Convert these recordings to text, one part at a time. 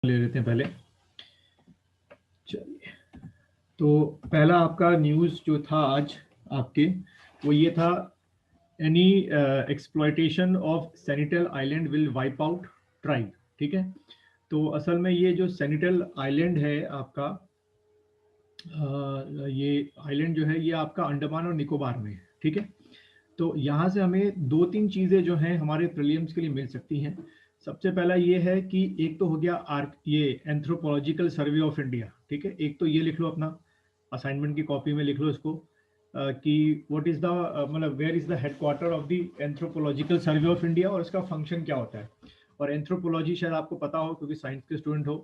ले लेते हैं पहले। चलिए, तो पहला आपका न्यूज़ जो था आज आपके, वो ये था, any exploitation of Sentinel island will wipe out tribe. ठीक है, तो असल में ये जो सेनिटल आइलैंड है आपका, ये आइलैंड जो है ये आपका अंडमान और निकोबार में है। ठीक है, तो यहाँ से हमें दो तीन चीज़ें जो हैं हमारे प्रीलिम्स के लिए मिल सकती हैं। सबसे पहला ये है कि एक तो हो गया ये एंथ्रोपोलॉजिकल सर्वे ऑफ इंडिया। ठीक है, एक तो ये लिख लो, अपना असाइनमेंट की कॉपी में लिख लो इसको, कि व्हाट इज द मतलब where is the headquarter of the anthropological survey of India और इसका फंक्शन क्या होता है। और एंथ्रोपोलॉजी शायद आपको पता हो क्योंकि साइंस के स्टूडेंट हो,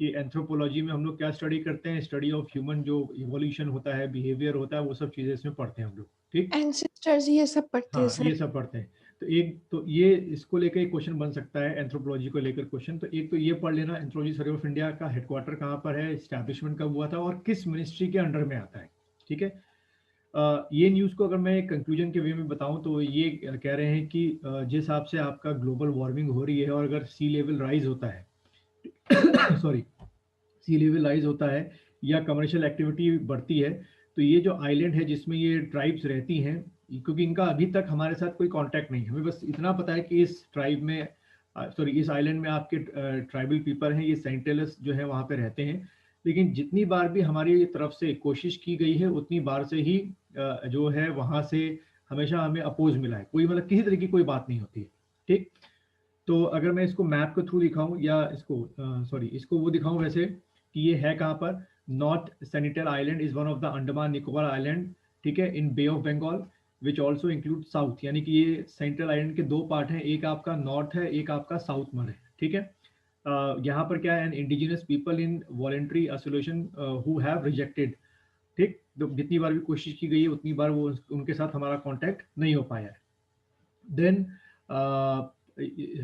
कि एंथ्रोपोलॉजी में हम लोग क्या स्टडी करते हैं, स्टडी ऑफ ह्यूमन जो इवोल्यूशन होता है, बिहेवियर होता है, वो सब चीज़ें इसमें पढ़ते हैं हम लोग। ठीक, एंसेस्टर्स ये सब पढ़ते हैं हाँ सर। ये सब पढ़ते हैं। तो एक तो ये इसको लेकर एक क्वेश्चन बन सकता है, एंथ्रोपोलॉजी को लेकर क्वेश्चन। तो एक तो ये पढ़ लेना, एंथ्रोपोलॉजी सर्वे ऑफ इंडिया का हेडक्वार्टर कहाँ पर है, एस्टैब्लिशमेंट कब हुआ था और किस मिनिस्ट्री के अंडर में आता है। ठीक है, ये न्यूज़ को अगर मैं कंक्लूजन के वे में बताऊं तो ये कह रहे हैं कि जिस हिसाब से आपका ग्लोबल वार्मिंग हो रही है और अगर सी लेवल राइज होता है सॉरी, सी लेवल राइज होता है या कमर्शियल एक्टिविटी बढ़ती है, तो ये जो आइलैंड है जिसमें ये ट्राइब्स रहती हैं, क्योंकि इनका अभी तक हमारे साथ कोई कांटेक्ट नहीं है, हमें बस इतना पता है कि इस ट्राइब में सॉरी इस आइलैंड में आपके ट्राइबल पीपल हैं, ये सेंटेलस जो है वहाँ पे रहते हैं। लेकिन जितनी बार भी हमारी तरफ से कोशिश की गई है उतनी बार से ही जो है वहाँ से हमेशा हमें अपोज मिला है, कोई मतलब किसी तरह की कोई बात नहीं होती है। ठीक, तो अगर मैं इसको मैप के थ्रू दिखाऊं या इसको सॉरी इसको वो दिखाऊं वैसे, कि ये है कहाँ पर, north Sentinel island is one of the Andaman Nicobar island. ठीक है, in bay of Bengal which also include south, यानी कि ये सेंट्रल आइलैंड के दो पार्ट हैं, एक आपका नॉर्थ है एक आपका साउथ में है। ठीक है, यहाँ पर क्या है, an indigenous people in voluntary association who have rejected. ठीक, तो जितनी बार भी कोशिश की गई है उतनी बार वो उनके साथ हमारा कांटेक्ट नहीं हो पाया है। देन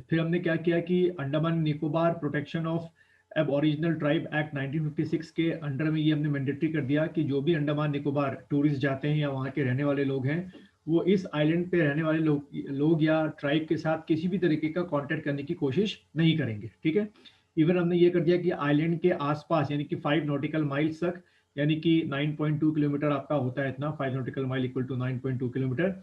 फिर हमने क्या किया कि अंडमान निकोबार प्रोटेक्शन ऑफ अब ओरिजिनल ट्राइब एक्ट 1956 के अंडर में ये हमने मैंडेटरी कर दिया कि जो भी अंडमान निकोबार टूरिस्ट जाते हैं या वहाँ के रहने वाले लोग हैं, वो इस आइलैंड पे रहने वाले लोग या ट्राइब के साथ किसी भी तरीके का कांटेक्ट करने की कोशिश नहीं करेंगे। ठीक है, इवन हमने ये कर दिया कि आइलैंड के आसपास यानी कि 5 नॉटिकल माइल्स तक, यानी कि 9.2 किलोमीटर आपका होता है, इतना 5 nautical mile equal to 9.2 kilometer,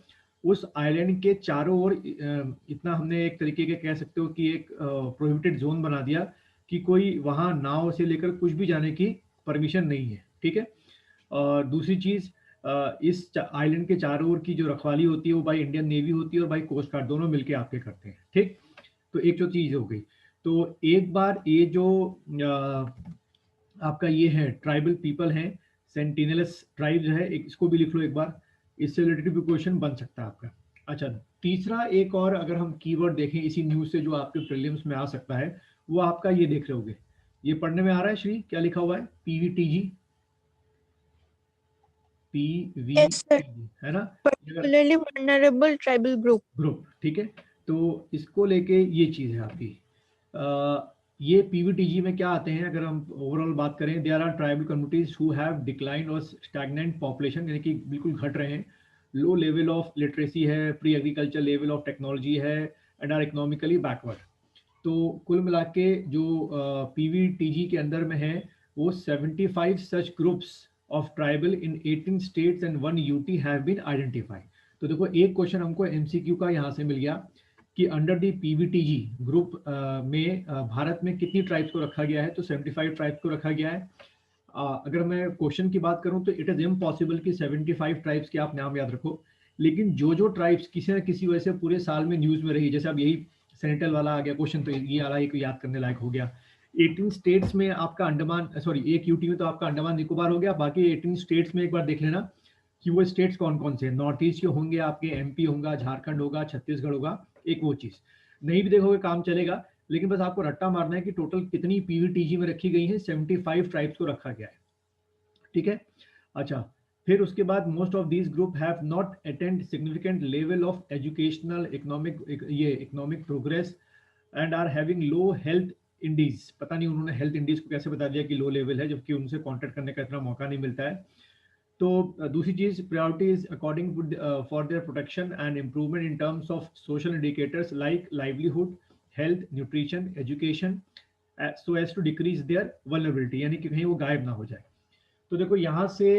उस आइलैंड के चारों ओर इतना हमने एक तरीके के कह सकते हो कि एक प्रोहिबिटेड जोन बना दिया कि कोई वहां नाव से लेकर कुछ भी जाने की परमिशन नहीं है। ठीक है, और दूसरी चीज, इस आइलैंड के चारों ओर की जो रखवाली होती है वो बाई इंडियन नेवी होती है और बाई कोस्ट गार्ड, दोनों मिलकर आपके करते हैं। ठीक, तो एक जो चीज हो गई, तो एक बार ये जो आपका ये है ट्राइबल पीपल हैं, सेंटिनलस ट्राइब्स है, इसको भी लिख लो एक बार, इससे रिलेटेड भी क्वेश्चन बन सकता है आपका। अच्छा, तीसरा एक और अगर हम कीवर्ड देखें इसी न्यूज से जो आपके प्रीलिम्स में आ सकता है, वो आपका ये देख रहे होगे, ये पढ़ने में आ रहा है श्री, क्या लिखा हुआ है, पीवीटीजी, यस सर, पीवीटीजी है ना, अगर particularly vulnerable tribal group. Group. ठीक है, तो इसको लेके ये चीज है आपकी, ये पीवीटीजी में क्या आते हैं, अगर हम ओवरऑल बात करें, there are tribal communities who have decline और स्टैग्नेंट पॉपुलेशन, यानी कि बिल्कुल घट रहे हैं, लो लेवल ऑफ लिटरेसी है, pre agriculture level of technology है, एंड आर इकोनॉमिकली बैकवर्ड। तो कुल मिला के जो पीवीटीजी के अंदर में है, वो 75 such groups of tribal in 18 states and 1 UT have been identified. तो देखो एक क्वेश्चन हमको एमसीक्यू का यहाँ से मिल गया कि अंडर दी पीवीटीजी ग्रुप में भारत में कितनी ट्राइब्स को रखा गया है, तो 75 ट्राइब्स को रखा गया है। अगर मैं क्वेश्चन की बात करूं तो इट इज इम्पॉसिबल कि 75 ट्राइब्स के आप नाम याद रखो, लेकिन जो जो ट्राइब्स किसी न किसी वजह से पूरे साल में न्यूज में रही, जैसे अब यही सेनेटल वाला आ गया क्वेश्चन, तो ये वाला एक याद करने लायक हो गया। 18 स्टेट्स में आपका अंडमान सॉरी एक यूटी में तो आपका अंडमान निकोबार हो गया, बाकी 18 स्टेट्स में एक बार देख लेना कि वो स्टेट्स कौन कौन से, नॉर्थ ईस्ट के होंगे आपके, एमपी होगा, झारखंड होगा, छत्तीसगढ़ होगा, एक वो चीज नहीं भी देखोगे काम चलेगा, लेकिन बस आपको रट्टा मारना है कि टोटल कितनी पीवीटीजी में रखी गई है, 75 ट्राइब्स को रखा गया है। ठीक है, अच्छा, फिर उसके बाद most of these group have not attend significant level of educational economic progress and are having low health indices. पता नहीं उन्होंने हेल्थ इंडीज को कैसे बता दिया कि लो लेवल है, जबकि उनसे कांटेक्ट करने का इतना मौका नहीं मिलता है। तो दूसरी चीज, priority is according for their protection and improvement in terms of social indicators like livelihood, health, nutrition, education, so as to decrease their vulnerability, यानी कि कहीं वो गायब ना हो जाए। तो देखो यहाँ से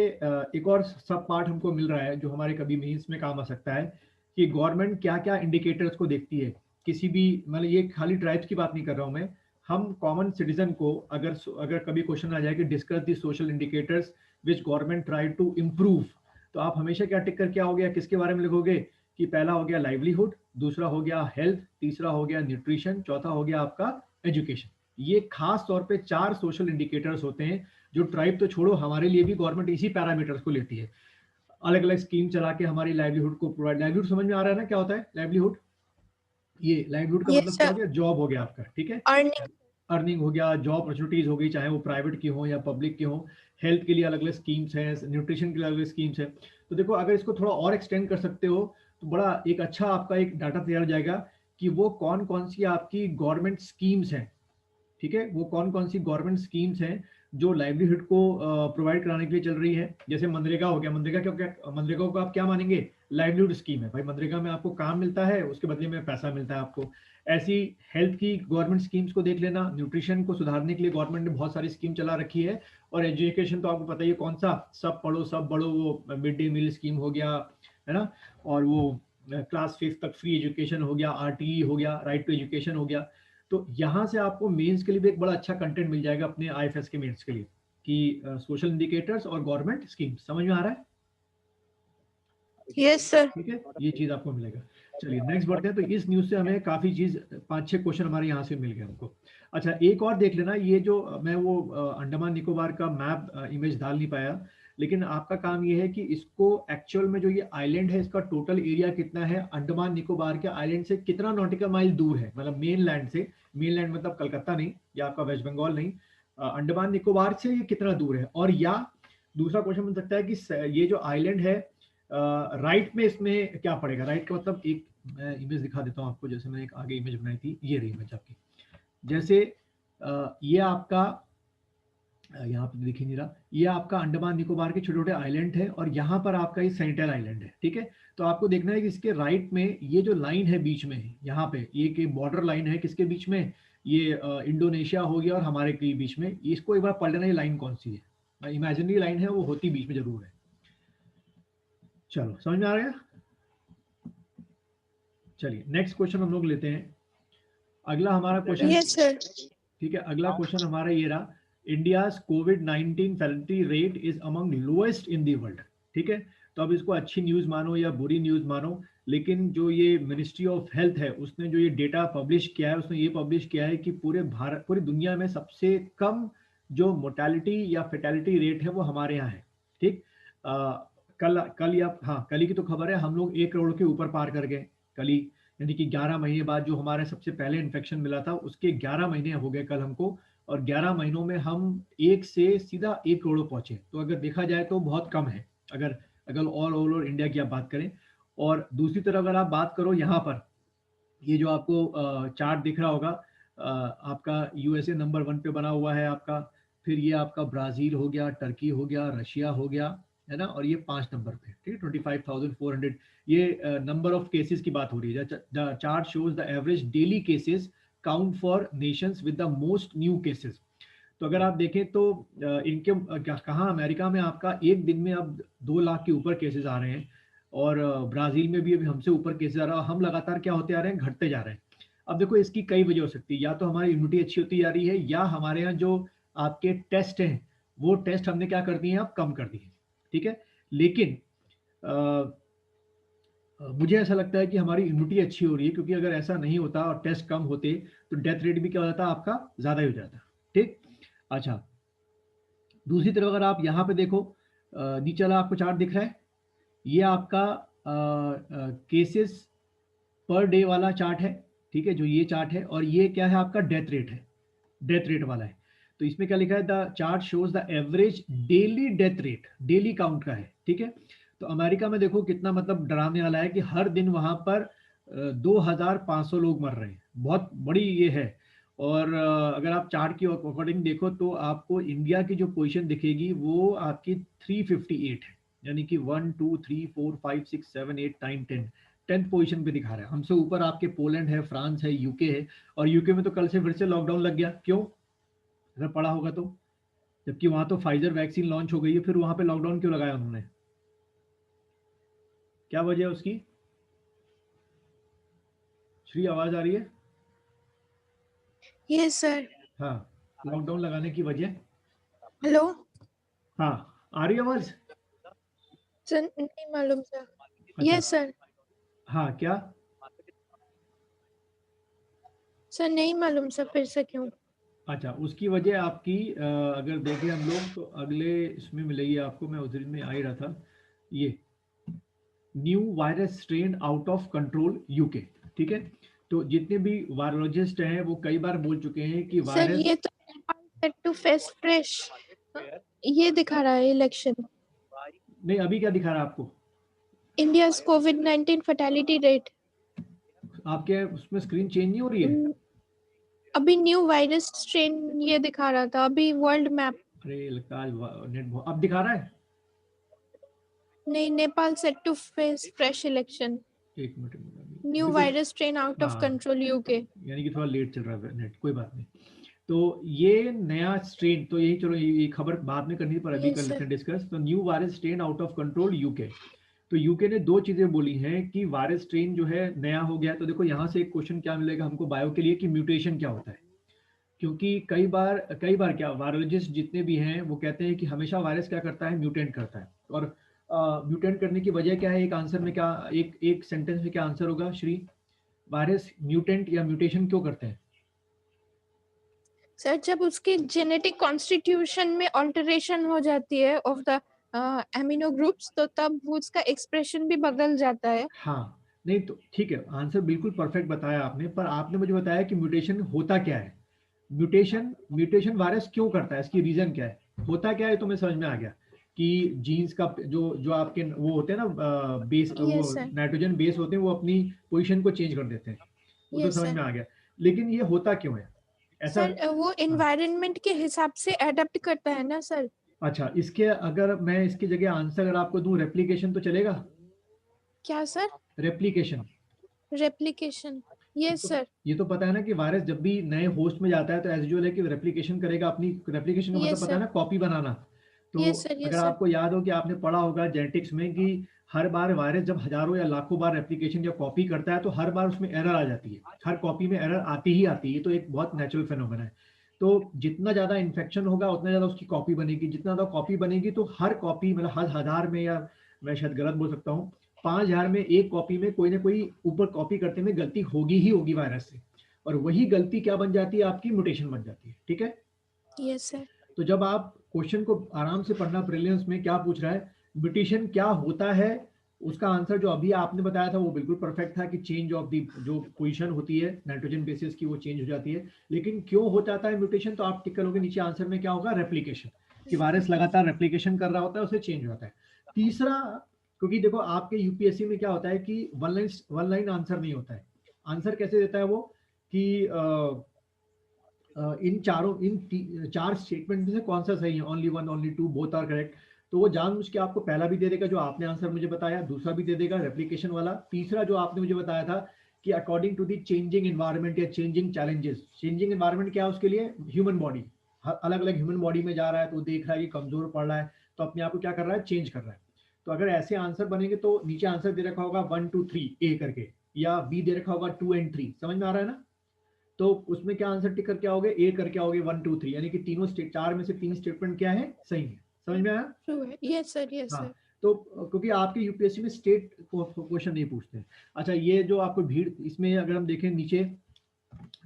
एक और सब पार्ट हमको मिल रहा है जो हमारे कभी मेंस में काम आ सकता है, कि गवर्नमेंट क्या क्या इंडिकेटर्स को देखती है किसी भी, मतलब ये खाली ट्राइब्स की बात नहीं कर रहा हूँ मैं, हम कॉमन सिटीजन को अगर अगर कभी क्वेश्चन आ जाए कि discuss the social indicators which government try to improve, तो आप हमेशा क्या टिक करके आओगे, किसके बारे में लिखोगे कि पहला हो गया लाइवलीहुड, दूसरा हो गया हेल्थ, तीसरा हो गया न्यूट्रिशन, चौथा हो गया आपका एजुकेशन। ये खास तौर पे 4 सोशल इंडिकेटर्स होते हैं जो ट्राइब तो छोड़ो, हमारे लिए भी गवर्नमेंट इसी पैरामीटर्स को लेती है, अलग अलग स्कीम चला के हमारी लाइवलीहुड को प्रोवाइड। लाइवलीहुड समझ में आ रहा है ना क्या होता है लाइवलीहुड? ये लाइवलीहुड का मतलब Yes, क्या sir. हो गया, जॉब हो गया आपका, ठीक है, Earning. अर्निंग हो गया, जॉब अपॉर्चुनिटीज हो गई, चाहे वो प्राइवेट की हो या पब्लिक की हो। हेल्थ के लिए अलग अलग स्कीम्स हैं, न्यूट्रिशन के लिए अलग अलग स्कीम्स हैं। तो देखो अगर इसको थोड़ा और एक्सटेंड कर सकते हो तो बड़ा एक अच्छा आपका एक डाटा तैयार हो जाएगा कि वो कौन कौन सी आपकी गवर्नमेंट स्कीम्स हैं, ठीक है, वो कौन कौन सी गवर्नमेंट स्कीम्स हैं जो लाइवलीहुड को प्रोवाइड कराने के लिए चल रही है। जैसे मनरेगा हो गया, मनरेगा क्या, मनरेगा को आप क्या मानेंगे, लाइवलीहुड स्कीम है भाई, मनरेगा में आपको काम मिलता है, उसके बदले में पैसा मिलता है आपको। ऐसी हेल्थ की गवर्नमेंट स्कीम्स को देख लेना, न्यूट्रिशन को सुधारने के लिए गवर्नमेंट ने बहुत सारी स्कीम चला रखी है। और एजुकेशन तो आपको पता ही है कौन सा, सब पढ़ो सब बढ़ो, वो मिड डे मील स्कीम हो गया, है ना, और वो क्लास 5 तक फ्री एजुकेशन हो गया, आरटीई हो गया, राइट टू एजुकेशन हो गया। तो यहाँ से आपको मेंस के लिए भी एक बड़ा अच्छा कंटेंट मिल जाएगा अपने आईएफएस के मेंस के लिए, कि सोशल इंडिकेटर्स और गवर्नमेंट स्कीम समझ में आ रहा है? Yes, sir. ठीक है, ये चीज आपको मिलेगा। चलिए नेक्स्ट बढ़ते हैं। तो इस न्यूज से हमें काफी चीज, 5-6 क्वेश्चन हमारे यहाँ से मिल गए हमको। अच्छा एक और देख लेना, ये जो मैं वो अंडमान निकोबार का मैप इमेज डाल नहीं पाया, लेकिन आपका काम ये है कि इसको एक्चुअल में जो ये आइलैंड है इसका टोटल एरिया कितना है, अंडमान निकोबार के आइलैंड से कितना नॉटिकल माइल दूर है, मतलब मेन लैंड से, मेन लैंड मतलब कलकत्ता नहीं या आपका वेस्ट बंगाल नहीं, अंडमान निकोबार से ये कितना दूर है। और या दूसरा क्वेश्चन बन सकता है कि ये जो आइलैंड है राइट में इसमें क्या पड़ेगा। राइट का मतलब, एक मैं इमेज दिखा देता हूँ आपको, जैसे मैंने एक आगे इमेज बनाई थी, ये रही इमेज आपकी, जैसे ये आपका यहाँ पे दिख ही नहीं रहा, ये आपका अंडमान निकोबार के छोटे छोटे आइलैंड है और यहाँ पर आपका ये सेंट्रल आइलैंड है, ठीक है। तो आपको देखना है कि इसके राइट में ये जो लाइन है बीच में, यहाँ पे ये के बॉर्डर लाइन है किसके बीच में, ये इंडोनेशिया हो गया और हमारे के बीच में, इसको एक बार पढ़ लेना ये लाइन कौन सी है, इमेजिनरी लाइन है, वो होती बीच में जरूर है। चलो समझ में आ रहा है? चलिए नेक्स्ट क्वेश्चन हम लोग लेते हैं। अगला हमारा क्वेश्चन, Yes, sir. ठीक है, अगला क्वेश्चन हमारा ये रहा, इंडियाज कोविड-19 fatality rate is among lowest in the world, ठीक है। तो अब इसको अच्छी न्यूज मानो या बुरी न्यूज मानो, लेकिन जो ये मिनिस्ट्री ऑफ हेल्थ है उसने जो ये डेटा पब्लिश किया है, उसने ये पब्लिश किया है कि पूरे भारत, पूरी दुनिया में सबसे कम जो मोर्टेलिटी या फेटेलिटी रेट है वो हमारे यहाँ है, ठीक। कल या हाँ कल ही की तो खबर है, हम लोग 1 करोड़ के ऊपर पार कर गए कल ही, यानी कि 11 महीने बाद जो हमारे सबसे पहले इन्फेक्शन मिला था उसके 11 महीने हो गए कल हमको, और 11 महीनों में हम 1 से सीधा 1 करोड़ पहुंचे। तो अगर देखा जाए तो बहुत कम है, अगर अगर ऑल ओवर इंडिया की आप बात करें। और दूसरी तरफ अगर आप बात करो यहाँ पर, ये जो आपको चार्ट दिख रहा होगा, आपका यूएसए नंबर 1 पे बना हुआ है आपका, फिर ये आपका ब्राजील हो गया, टर्की हो गया, रशिया हो गया, है ना, और ये 5 नंबर पे, ठीक है, 25,400। ये नंबर ऑफ केसेस की बात हो रही है। The chart shows the average daily cases count for Nations with the most new cases. तो अगर आप देखें तो इनके कहाँ, अमेरिका में आपका एक दिन में अब 2 लाख के ऊपर केसेस आ रहे हैं, और ब्राजील में भी अभी हमसे ऊपर केसेस आ रहा है, हम लगातार क्या होते आ रहे हैं, घटते जा रहे हैं। अब देखो इसकी कई वजह हो सकती है, या तो हमारी इम्यूनिटी अच्छी होती जा रही है, या हमारे यहाँ जो आपके टेस्ट हैं वो टेस्ट हमने क्या कर दिए हैं, अब कम कर दिए, ठीक है। लेकिन मुझे ऐसा लगता है कि हमारी इम्यूनिटी अच्छी हो रही है, क्योंकि अगर ऐसा नहीं होता और टेस्ट कम होते तो डेथ रेट भी क्या हो जाता, आपका ज़्यादा ही हो जाता, ठीक। अच्छा दूसरी तरफ अगर आप यहाँ पे देखो, नीचे वाला आपको चार्ट दिख रहा है, ये आपका केसेस पर डे वाला चार्ट है, ठीक है, जो ये चार्ट है, और ये क्या है आपका डेथ रेट है, डेथ रेट वाला है। तो इसमें क्या लिखा है, the chart shows the average daily death rate, daily count का है, ठीक है। तो अमेरिका में देखो कितना मतलब डराने वाला है कि हर दिन वहां पर 2,500 लोग मर रहे हैं, बहुत बड़ी ये है। और अगर आप चार्ट की अकॉर्डिंग देखो तो आपको इंडिया की जो पोजीशन दिखेगी वो आपकी 358 है, यानी कि 1 2 3 4 5 6 7 8 9 10 10th पोजीशन पे दिखा रहा है। हमसे ऊपर आपके पोलैंड है, फ्रांस है, यूके है, और यूके में तो कल से फिर से लॉकडाउन लग गया, क्यों? अगर पढ़ा होगा तो, जबकि वहां तो फाइजर वैक्सीन लॉन्च हो गई है, फिर वहां पे लॉकडाउन क्यों लगाया उन्होंने? क्या वजह है उसकी? श्री, आवाज आ रही है? Yes, sir. हाँ, लॉकडाउन लगाने की वजह? Hello? हाँ, आ रही है आवाज? Sir, नहीं मालूम sir. अच्छा, Yes, sir. हाँ क्या? Sir, नहीं मालूम sir, फिर से क्यों? अच्छा, उसकी वजह आपकी अगर देखें हम लोग तो अगले इसमें मिलेगी आपको, मैं उस दिन में आ ही रहा था, ये new virus strain out of control UK. ठीक है, तो जितने भी वायरोलॉजिस्ट हैं वो कई बार बोल चुके हैं कि Sir, वायरस, ये तो Nepal set to face fresh. ये दिखा रहा है इलेक्शन. नहीं अभी क्या दिखा रहा है आपको? India's COVID-19 fatality rate. आपके उसमें स्क्रीन चेंज नहीं हो रही है? अभी न्यू वायरस स्ट्रेन ये दिखा रहा था, अभी वर्ल्ड मैप. अरे लगता है नेट अब दिखा रहा है। नहीं, Nepal set to face fresh election. एक मिनट न्यू देखो, वायरस स्ट्रेन आउट ऑफ हाँ कंट्रोल यूके. यानी कि थोड़ा लेट चल रहा है नेट, कोई बात नहीं। तो ये नया स्ट्रेन, तो यही चलो ये खबर बाद में करनी थी, पर अभी कर Yes, लेते sir. हैं डिस्कस। तो new virus strain out of control UK, तो यूके ने दो चीजें बोली हैं कि वायरस स्ट्रेन जो है नया हो गया। तो देखो यहाँ से एक क्वेश्चन क्या मिलेगा हमको बायो के लिए कि म्यूटेशन क्या होता है, क्योंकि कई बार क्या वायरोलॉजिस्ट जितने भी हैं वो कहते हैं कि हमेशा वायरस क्या करता है, म्यूटेंट करता है। और म्यूटेंट करने की वजह क्या है, एक आंसर में क्या, एक सेंटेंस में क्या आंसर होगा श्री? वायरस म्यूटेंट या म्यूटेशन क्यों करते हैं? सर, जब उसके जेनेटिक कॉन्स्टिट्यूशन में ऑल्टरेशन हो जाती है ऑफ द एमिनो ग्रुप्स, तो तब उसका एक्सप्रेशन भी बदल जाता है. हाँ, नहीं तो ठीक है, आंसर बिल्कुल परफेक्ट बताया आपने, पर आपने मुझे बताया कि म्यूटेशन होता क्या है। म्यूटेशन म्यूटेशन वायरस क्यों करता है, इसकी रीजन क्या है, होता क्या है? तो मैं समझ में आ गया कि जीन्स का जो जो आपके वो होते हैं ना, बेस, वो यस सर. नाइट्रोजन बेस होते हैं, वो अपनी पोजीशन को चेंज कर देते हैं। वो तो यस समझ सर. में आ गया, लेकिन ये होता क्यों है ऐसा? सर, वो हाँ, एनवायरनमेंट के हिसाब से अडेप्ट करता है ना सर. अच्छा, इसके अगर मैं इसकी जगह आंसर अगर आपको दूं रेप्लिकेशन, तो चलेगा? क्या सर? Replication, replication. यस तो सर. ये तो पता है ना कि वायरस जब भी नए होस्ट में जाता है तो एज यूजुअल है कि रेप्लिकेशन करेगा अपनी। रेप्लिकेशन का मतलब यस पता है सर. ना, कॉपी बनाना। तो यस सर. अगर यस सर. आपको याद हो कि आपने पढ़ा होगा जेनेटिक्स में कि हर बार वायरस जब हजारों या लाखों बार रेप्लिकेशन या कॉपी करता है तो हर बार उसमें एरर आ जाती है, हर कॉपी में एरर आती ही आती है। ये तो एक बहुत नेचुरल फिनोमेना है। तो जितना ज्यादा इन्फेक्शन होगा उतना ज्यादा उसकी कॉपी बनेगी, जितना ज्यादा कॉपी बनेगी तो हर कॉपी मतलब हर हजार में, या मैं शायद गलत बोल सकता हूँ, 5,000 में एक कॉपी में कोई ना कोई ऊपर कॉपी करते में गलती होगी ही होगी वायरस से, और वही गलती क्या बन जाती है, आपकी म्यूटेशन बन जाती है। ठीक है, यस सर. तो जब आप क्वेश्चन को आराम से पढ़ना, प्रीलिम्स में क्या पूछ रहा है, म्यूटेशन क्या होता है, उसका आंसर जो अभी आपने बताया था वो बिल्कुल परफेक्ट था कि चेंज ऑफ दी जो पोजीशन होती है नाइट्रोजन बेसिस की वो चेंज हो जाती है। लेकिन क्यों हो जाता है म्यूटेशन, तो आप टिक करोगे नीचे आंसर में क्या होगा, रेप्लिकेशन, कि वायरस लगातार रेप्लिकेशन कर रहा होता है, उसे चेंज हो जाता है। तीसरा, क्योंकि देखो आपके यूपीएससी में क्या होता है कि वन लाइन आंसर नहीं होता है। आंसर कैसे देता है वो कि इन चार स्टेटमेंट में से कौन सा सही है, only one, only two, both are correct. तो वो जानबूझ के आपको पहला भी दे देगा जो आपने आंसर मुझे बताया, दूसरा भी दे देगा रेप्लिकेशन वाला, तीसरा जो आपने मुझे बताया था कि according to the changing environment या चेंजिंग चैलेंजेस। चेंजिंग एनवायरनमेंट क्या है उसके लिए, ह्यूमन बॉडी, अलग अलग ह्यूमन बॉडी में जा रहा है तो देख रहा है कि कमजोर पड़ रहा है, तो अपने आप को क्या कर रहा है, चेंज कर रहा है। तो अगर ऐसे आंसर बनेंगे तो नीचे आंसर दे रखा होगा 1 2 3 ए करके, या बी दे रखा होगा 2 and 3, समझ में आ रहा है ना? तो उसमें क्या आंसर टिक करके आओगे, ए करके आओगे 1 2 3, यानी कि तीनों स्टेट, चार में से तीन स्टेटमेंट क्या है, सही है। समझ में आया? ट्रू है. Yes sir. यस हाँ, सर. तो क्योंकि आपके यूपीएससी में स्टेट क्वेश्चन नहीं पूछते हैं। अच्छा, ये जो आपको भीड़, इसमें अगर हम देखें नीचे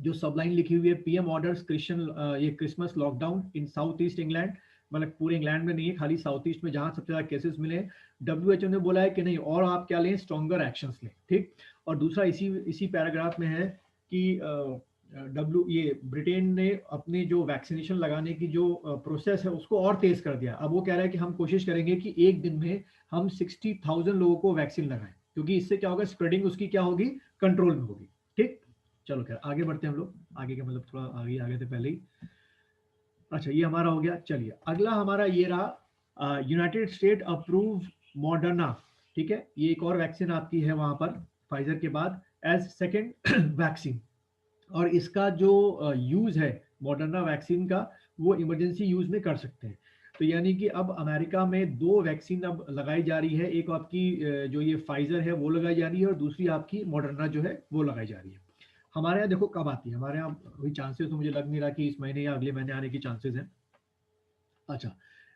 जो सबलाइन लिखी हुई है, पीएम ऑर्डर्स ये Christmas lockdown in south east England, मतलब पूरे इंग्लैंड में नहीं है, खाली साउथ ईस्ट में जहां सबसे ज्यादा केसेस मिले हैं। डब्ल्यूएचओ ने बोला है कि नहीं, और आप क्या लें, स्ट्रॉन्गर एक्शंस लें। ठीक, और दूसरा इसी पैराग्राफ में है कि ये ब्रिटेन ने अपने जो वैक्सीनेशन लगाने की जो प्रोसेस है उसको और तेज कर दिया। अब वो कह रहा है कि हम कोशिश करेंगे कि एक दिन में हम 60,000 लोगों को वैक्सीन लगाएं, क्योंकि इससे क्या होगा, स्प्रेडिंग उसकी क्या होगी, कंट्रोल में होगी। ठीक, चलो खैर आगे बढ़ते हैं हम लोग, आगे का मतलब थोड़ा आगे थे पहले ही। अच्छा, ये हमारा हो गया। चलिए अगला हमारा ये रहा, यूनाइटेड स्टेट अप्रूव मॉडर्ना। ठीक है, ये एक और वैक्सीन आपकी है वहां पर फाइजर के बाद एज सेकेंड वैक्सीन, और इसका जो यूज है मॉडर्ना वैक्सीन का वो इमरजेंसी यूज में कर सकते हैं। तो यानी कि अब अमेरिका में 2 वैक्सीन अब लगाई जा रही है, एक आपकी जो ये फाइजर है वो लगाई जा रही है और दूसरी आपकी मॉडर्ना जो है वो लगाई जा रही है। हमारे यहाँ देखो कब आती है, हमारे यहाँ अभी चांसेस तो मुझे लग नहीं रहा कि इस महीने या अगले महीने आने की चांसेस हैं। अच्छा,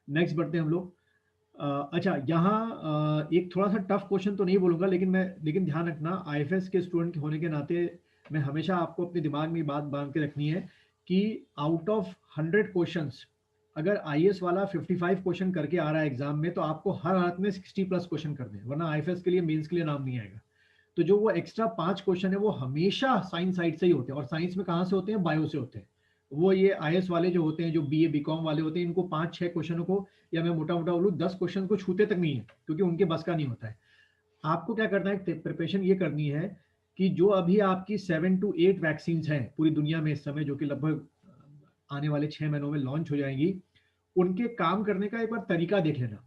नेक्स्ट बढ़ते हैं हम लोग। अच्छा, यहाँ एक थोड़ा सा टफ क्वेश्चन तो नहीं बोलूंगा, लेकिन ध्यान रखना, आईएफएस के स्टूडेंट होने के नाते मैं हमेशा आपको अपने दिमाग में ये बात बांध के रखनी है कि आउट ऑफ 100 क्वेश्चंस अगर आईएएस वाला 55 क्वेश्चन करके आ रहा है एग्जाम में, तो आपको हर हालत में 60 प्लस क्वेश्चन करने हैं, वरना आईएफएस के लिए मेंस के लिए नाम नहीं आएगा। तो जो वो एक्स्ट्रा 5 क्वेश्चन है वो हमेशा साइंस साइड से ही होते हैं, और साइंस में कहाँ से होते हैं, बायो से होते हैं। वो ये आईएएस वाले जो होते हैं, जो बीए बीकॉम वाले होते हैं, इनको 5-6 क्वेश्चनों को, या मैं मोटा मोटा बोलूँ 10 क्वेश्चन को छूते तक नहीं है, क्योंकि उनके बस का नहीं होता है। आपको क्या करना है, प्रिपरेशन ये करनी है कि जो अभी आपकी 7 to 8 वैक्सीन हैं पूरी दुनिया में इस समय, जो कि लगभग आने वाले 6 महीनों में लॉन्च हो जाएंगी, उनके काम करने का एक बार तरीका देख लेना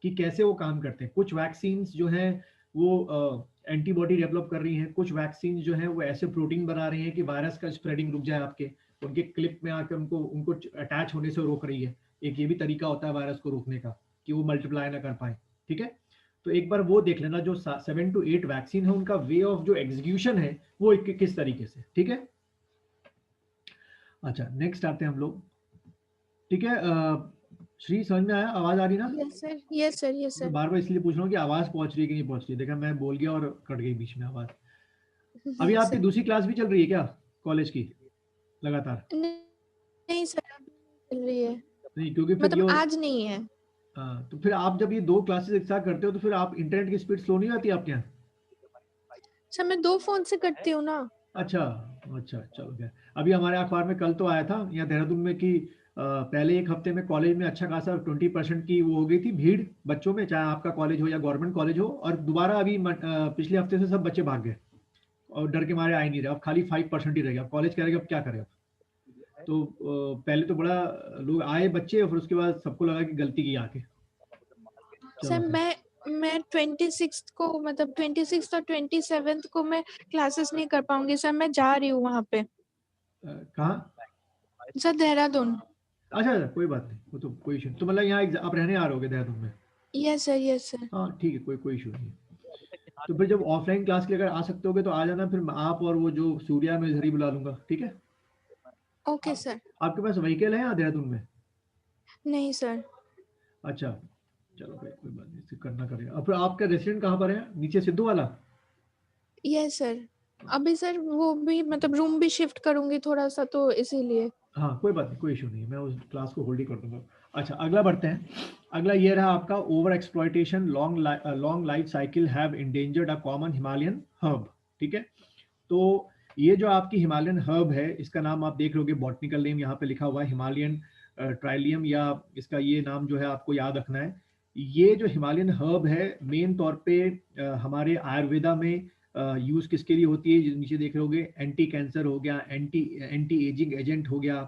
कि कैसे वो काम करते हैं। कुछ वैक्सीन जो हैं वो एंटीबॉडी डेवलप कर रही हैं, कुछ वैक्सीन जो हैं वो ऐसे प्रोटीन बना रही हैं कि वायरस का स्प्रेडिंग रुक जाए, आपके उनके क्लिप में आकर उनको उनको अटैच होने से रोक रही है। एक ये भी तरीका होता है वायरस को रोकने का कि वो मल्टीप्लाई ना कर पाए। ठीक है, तो एक बार वो देख लेना, जो 7 to 8 वैक्सीन है उनका वे ऑफ जो एग्जीक्यूशन है वो किस तरीके से। ठीक है, अच्छा नेक्स्ट आते हैं हम लोग। ठीक है, श्री समझ में आया, आवाज आ रही ना? Yes sir, yes sir, yes मैं सर। बार बार इसलिए पूछ रहा हूँ कि आवाज पहुंच रही है कि नहीं पहुंच रही है। देखा, मैं बोल गया और कट गई बीच में आवाज। अभी यस आपकी सर। दूसरी क्लास भी चल रही है क्या कॉलेज की लगातार? नहीं सर, अभी चल रही है, नहीं, क्योंकि फिर मतलब ये आज नहीं है। हाँ, तो फिर आप जब ये 2 क्लासेस एक साथ करते हो तो फिर आप इंटरनेट की स्पीड स्लो नहीं आती आपके यहाँ? सर मैं 2 फोन से करती हूँ ना। अच्छा, अच्छा, चलो गया। अभी हमारे अखबार में कल तो आया था यहाँ देहरादून में कि पहले एक हफ्ते में कॉलेज में अच्छा खासा 20% की वो हो गई थी भीड़ बच्चों में, चाहे आपका कॉलेज हो या गवर्नमेंट कॉलेज हो, और दोबारा अभी पिछले हफ्ते से सब बच्चे भाग गए और डर के मारे आ ही नहीं रहे। अब खाली 5% ही रह गया। अब कॉलेज करेगा, अब क्या करेगा? तो पहले तो बड़ा लोग आए बच्चे, और फिर उसके बाद सबको लगा कि गलती की आके। चलो सर फिर मैं 26 को, मतलब 26 और 27 को मैं क्लासेस नहीं कर पाऊंगी सर, मैं जा रही हूँ वहाँ पे। कहाँ? सर देहरादून। अच्छा अच्छा, कोई बात नहीं, वो तो कोई इशू नहीं। तो मतलब यहाँ आप रहने आ रहे होगे देहरादून में? Yes sir, yes sir. हाँ ठीक है, कोई कोई इशू नहीं है। तो फिर जब ऑफलाइन क्लास के लिए अगर आ सकते होगे तो आ जाना, फिर आप और वो जो सूर्या मैं इधर ही बुला लूंगा। ठीक है, ओके सर। आपके पास व्हीकल है यहाँ देहरादून में? नहीं सर। अच्छा, चलो भाई कोई बात नहीं, इसे करना करेगा। अब फिर आपका रेस्टोरेंट कहाँ पर है, नीचे सिद्धू वाला? Yes sir. अभी सर वो भी, मतलब रूम भी शिफ्ट करूंगी थोड़ा सा, तो इसीलिए। हाँ कोई बात नहीं, कोई इशू नहीं है, मैं उस क्लास को होल्ड ही कर दूंगा। अच्छा, अगला बढ़ते हैं। अगला ये रहा आपका, over exploitation long life cycle have endangered a common Himalayan herb. ठीक है, तो ये जो आपकी हिमालयन हर्ब है, इसका नाम आप देख लोगे, बॉटनिकल नेम यहाँ पे लिखा हुआ है हिमालयन ट्राइलियम, या इसका ये नाम जो है आपको याद रखना है। ये जो हिमालयन हर्ब है मेन तौर पे हमारे आयुर्वेदा में यूज किसके लिए होती है, नीचे देख लोगे, एंटी कैंसर हो गया, एंटी एंटी एजिंग एजेंट हो गया,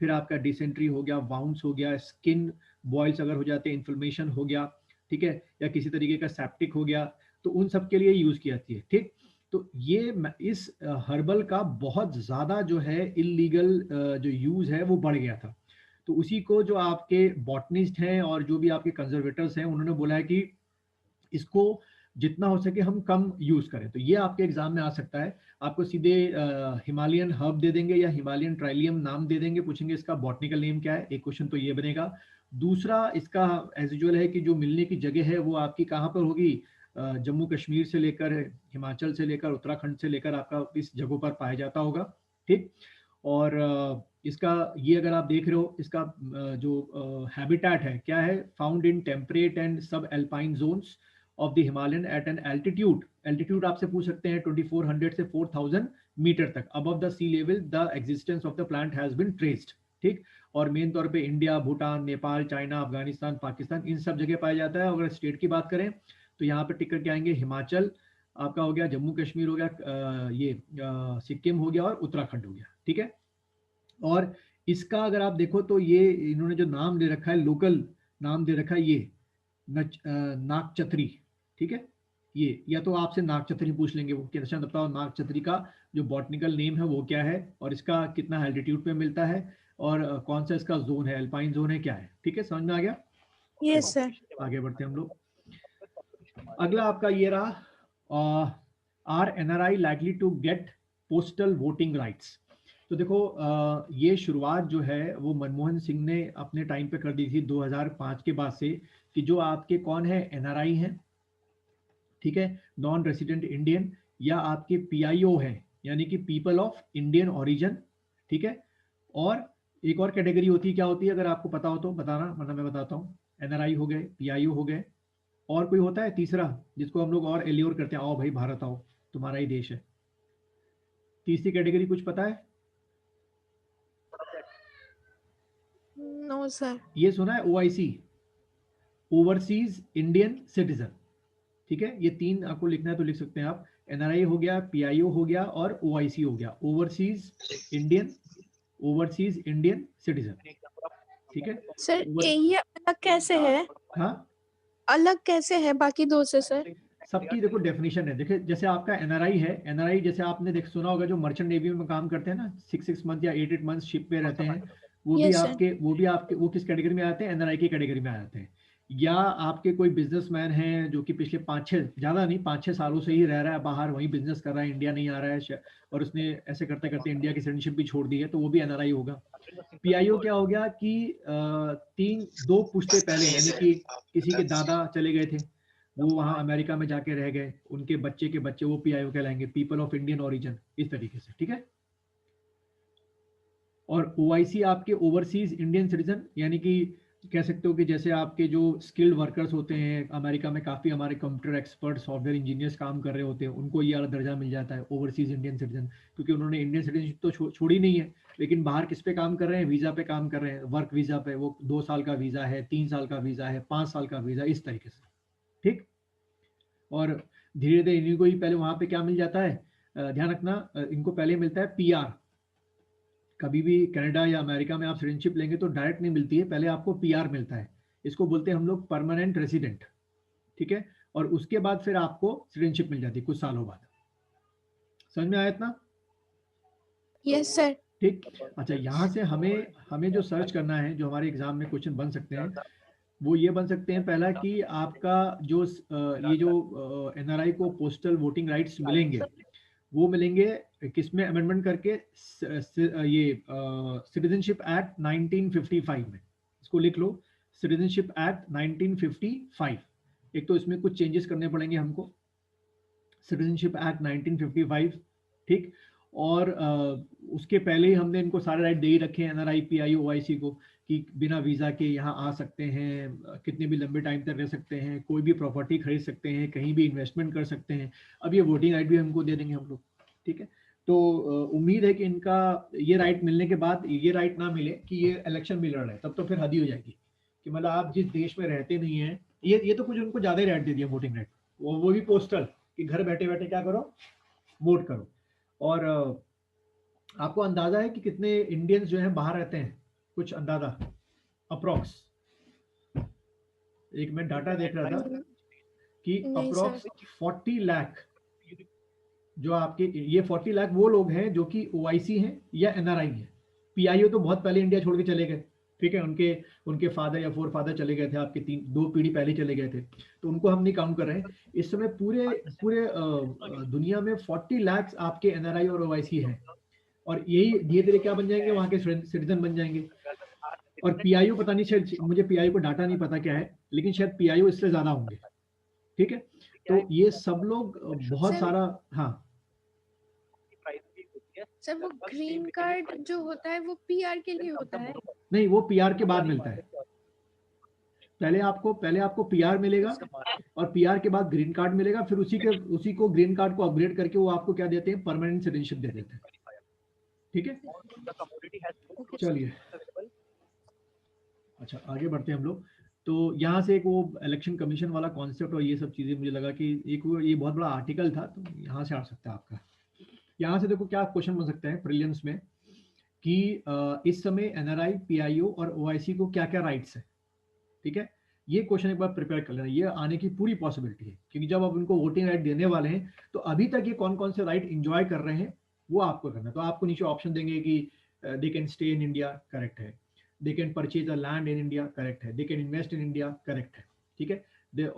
फिर आपका डिसेंट्री हो गया, वाउंड्स हो गया, स्किन बॉयल्स अगर हो जाते हैं, इन्फ्लेमेशन हो गया, ठीक है, या किसी तरीके का सेप्टिक हो गया, तो उन सब के लिए यूज की जाती है। ठीक, तो ये इस हर्बल का बहुत ज़्यादा जो है इलीगल जो यूज़ है वो बढ़ गया था। तो उसी को जो आपके बॉटनिस्ट हैं और जो भी आपके कंजर्वेटर्स हैं, उन्होंने बोला है कि इसको जितना हो सके हम कम यूज़ करें। तो ये आपके एग्जाम में आ सकता है, आपको सीधे हिमालयन हर्ब दे देंगे या हिमालयन ट्राइलियम नाम दे देंगे, पूछेंगे इसका बॉटनिकल नेम क्या है, एक क्वेश्चन तो ये बनेगा। दूसरा इसका एज यूजुअल है कि जो मिलने की जगह है वो आपकी कहाँ पर होगी, जम्मू कश्मीर से लेकर हिमाचल से लेकर उत्तराखंड से लेकर आपका इस जगहों पर पाया जाता होगा। ठीक, और इसका ये अगर आप देख रहे हो, इसका जो हैबिटेट है क्या है, found in temperate and sub alpine zones of the Himalayan at an altitude. Altitude आपसे पूछ सकते हैं 2400 से 4000 मीटर तक above the sea level the existence of the plant has been traced. ठीक, और मेन तौर पे इंडिया, भूटान, नेपाल, चाइना, अफगानिस्तान, पाकिस्तान, इन सब जगह पाया जाता है। अगर स्टेट की बात करें तो यहाँ पे टिक करके आएंगे हिमाचल आपका हो गया, जम्मू कश्मीर हो गया, ये सिक्किम हो गया और उत्तराखंड हो गया। ठीक है, और इसका अगर आप देखो तो ये इन्होंने जो नाम दे रखा है, लोकल नाम दे रखा है ये नागचतरी। ठीक है, ये या तो आपसे नागचतरी पूछ लेंगे, वो क्या बताओ नागचतरी का जो बॉटनिकल नेम है वो क्या है और इसका कितना एल्टीट्यूड पे मिलता है। और कौन सा इसका जोन है, अल्पाइन जोन है, क्या है। ठीक है, समझ में आ गया। Yes sir. आगे बढ़ते हैं हम लोग। अगला आपका ये रहा, are NRI likely to get postal voting rights. तो देखो ये शुरुआत जो है वो मनमोहन सिंह ने अपने टाइम पे कर दी थी 2005 के बाद से, कि जो आपके कौन है एनआरआई हैं, ठीक है, नॉन रेसिडेंट इंडियन, या आपके पीआईओ हैं, यानी कि पीपल ऑफ इंडियन ओरिजिन, ठीक है। और एक और कैटेगरी होती है, क्या होती है, अगर आपको पता हो तो बताना, वरना मैं बताता हूँ। एनआरआई हो गए, पीआईओ हो गए, और कोई होता है तीसरा जिसको हम लोग और एल्योर करते हैं, आओ भाई भारत आओ, तुम्हारा ही देश है। तीसरी कैटेगरी कुछ पता है? No sir. ये सुना है, ओआईसी, ओवरसीज इंडियन सिटीजन। ठीक है, ये तीन आपको लिखना है तो लिख सकते हैं आप। एनआरआई हो गया, पीआईओ हो गया, और ओआईसी हो गया, ओवरसीज इंडियन सिटीजन। ठीक है सर ये अलग कैसे है? हाँ, अलग कैसे है बाकी दो से सर? सबकी देखो डेफिनेशन है। देखिए जैसे आपका एनआरआई है, एनआरआई जैसे आपने देख सुना होगा, जो मर्चेंट नेवी में काम करते हैं ना, 6 मंथ या 8 मंथ शिप पे रहते हैं, यस सर। वो किस कैटेगरी में आते हैं? एनआरआई की कैटेगरी में आ जाते हैं। या आपके कोई बिजनेसमैन हैं जो कि पिछले 5-6, ज्यादा नहीं, 5-6 सालों से ही रह रहा है बाहर, वहीं बिजनेस कर रहा है, इंडिया नहीं आ रहा है, और उसने ऐसे करते करते इंडिया की सिटीजनशिप भी छोड़ दी है, तो वो भी एनआरआई होगा। पीआईओ क्या हो गया कि 2 पुश्ते पहले, यानी कि किसी के दादा चले गए थे, वो वहां अमेरिका में जाके रह गए, उनके बच्चे के बच्चे, वो पीआईओ कहलाएंगे, पीपल ऑफ इंडियन ओरिजिन, इस तरीके से। ठीक है। और ओआईसी आपके ओवरसीज इंडियन सिटीजन, यानी कि कह सकते हो कि जैसे आपके जो स्किल्ड वर्कर्स होते हैं अमेरिका में, काफ़ी हमारे कंप्यूटर एक्सपर्ट, सॉफ्टवेयर इंजीनियर्स काम कर रहे होते हैं, उनको ये वाला दर्जा मिल जाता है ओवरसीज इंडियन सिटीजन, क्योंकि उन्होंने इंडियन सिटीजनशिप तो छोड़ी नहीं है, लेकिन बाहर किस पे काम कर रहे हैं? वीज़ा पे काम कर रहे हैं, वर्क वीज़ा पे। वो 2 साल का वीज़ा है, 3 साल का वीज़ा है, 5 साल का वीज़ा, इस तरीके से। ठीक। और धीरे धीरे इन्हीं को ही पहले वहां पे क्या मिल जाता है, ध्यान रखना, इनको पहले मिलता है पीआर। कभी भी कनाडा या अमेरिका में आप सिटीजनशिप लेंगे तो डायरेक्ट नहीं मिलती है, पहले आपको पीआर मिलता है। इसको बोलते हैं हम लोग परमानेंट रेसिडेंट। ठीक है। और उसके बाद फिर आपको सिटीजनशिप मिल जाती है कुछ सालों बाद। समझ में आया इतना? Yes sir. ठीक। अच्छा, यहाँ से हमें हमें जो सर्च करना है, जो हमारे एग्जाम में क्वेश्चन बन सकते हैं, वो ये बन सकते हैं। पहला कि आपका जो ये जो एनआरआई को पोस्टल वोटिंग राइट्स मिलेंगे, वो मिलेंगे किसमें? अमेंडमेंट करके ये सिटीजनशिप एक्ट 1955 में। इसको लिख लो, सिटीजनशिप एक्ट 1955। एक तो इसमें कुछ चेंजेस करने पड़ेंगे हमको, सिटीजनशिप एक्ट 1955। ठीक। और उसके पहले ही हमने इनको सारे राइट दे ही रखे हैं एनआरआई, पीआई, ओआईसी को, कि बिना वीज़ा के यहाँ आ सकते हैं, कितने भी लंबे टाइम तक रह सकते हैं, कोई भी प्रॉपर्टी खरीद सकते हैं, कहीं भी इन्वेस्टमेंट कर सकते हैं। अब ये वोटिंग राइट भी हमको दे देंगे हम लोग। ठीक है। तो उम्मीद है कि इनका ये राइट मिलने के बाद, ये राइट ना मिले कि ये इलेक्शन में लड़ रहे हैं, तब तो फिर हद ही हो जाएगी कि मतलब आप जिस देश में रहते नहीं हैं, ये तो कुछ उनको ज़्यादा ही राइट दे दिया वोटिंग राइट, वो भी पोस्टल, कि घर बैठे बैठे क्या करो, वोट करो। और आपको अंदाजा है कि कितने इंडियंस जो हैं बाहर रहते हैं? कुछ अंदाजा अप्रोक्स? एक मैं डाटा देख रहा था कि नहीं सर। अप्रोक्स 40 लाख, जो आपके ये 40 लाख वो लोग हैं जो कि ओआईसी हैं या एनआरआई हैं। पीआईओ तो बहुत पहले इंडिया छोड़ के चले गए। ठीक है, उनके फादर या फोर फादर चले गए थे, आपके 2 पीढ़ी पहले चले गए थे, तो उनको हम नहीं काउंट कर रहे हैं। इस समय पूरे पूरे दुनिया में 40 लाख आपके एनआरआई और ओआईसी हैं, और यही धीरे धीरे क्या बन जाएंगे, वहाँ के सिटीजन बन जाएंगे। और पीआईओ पता नहीं, शायद मुझे पीआईओ को डाटा नहीं पता क्या है, लेकिन शायद पीआईओ इससे ज्यादा होंगे। ठीक है। तो ये सब लोग बहुत सारा। हाँ, सर वो ग्रीन कार्ड जो होता है वो पीआर के लिए होता है? नहीं, वो पीआर के बाद मिलता है। पहले आपको पीआर मिलेगा, और पीआर के बाद ग्रीन कार्ड मिलेगा, फिर उसी को ग्रीन कार्ड को अपग्रेड करके वो आपको क्या देते हैं? परमानेंट सिटीजनशिप दे देते हैं। ठीक है, चलिए। अच्छा, आगे बढ़ते हैं हम लोग। तो यहाँ से एक वो इलेक्शन कमीशन वाला कॉन्सेप्ट और ये सब चीज़ें, मुझे लगा कि एक वो ये बहुत बड़ा आर्टिकल था, तो यहाँ से आ सकता है आपका। यहाँ से देखो क्या क्वेश्चन बन सकते हैं प्रीलिम्स में, कि इस समय एनआरआई, पीआईओ और ओआईसी को क्या क्या राइट्स है। ठीक है, ये क्वेश्चन एक बार प्रिपेयर कर लेना, ये आने की पूरी पॉसिबिलिटी है, क्योंकि जब आप उनको वोटिंग राइट देने वाले हैं तो अभी तक ये कौन कौन से राइट इंजॉय कर रहे हैं वो आपको करना है। तो आपको नीचे ऑप्शन देंगे कि they can stay in India, correct है। They can purchase a land in India, correct है। They can invest in India, correct है। ठीक है।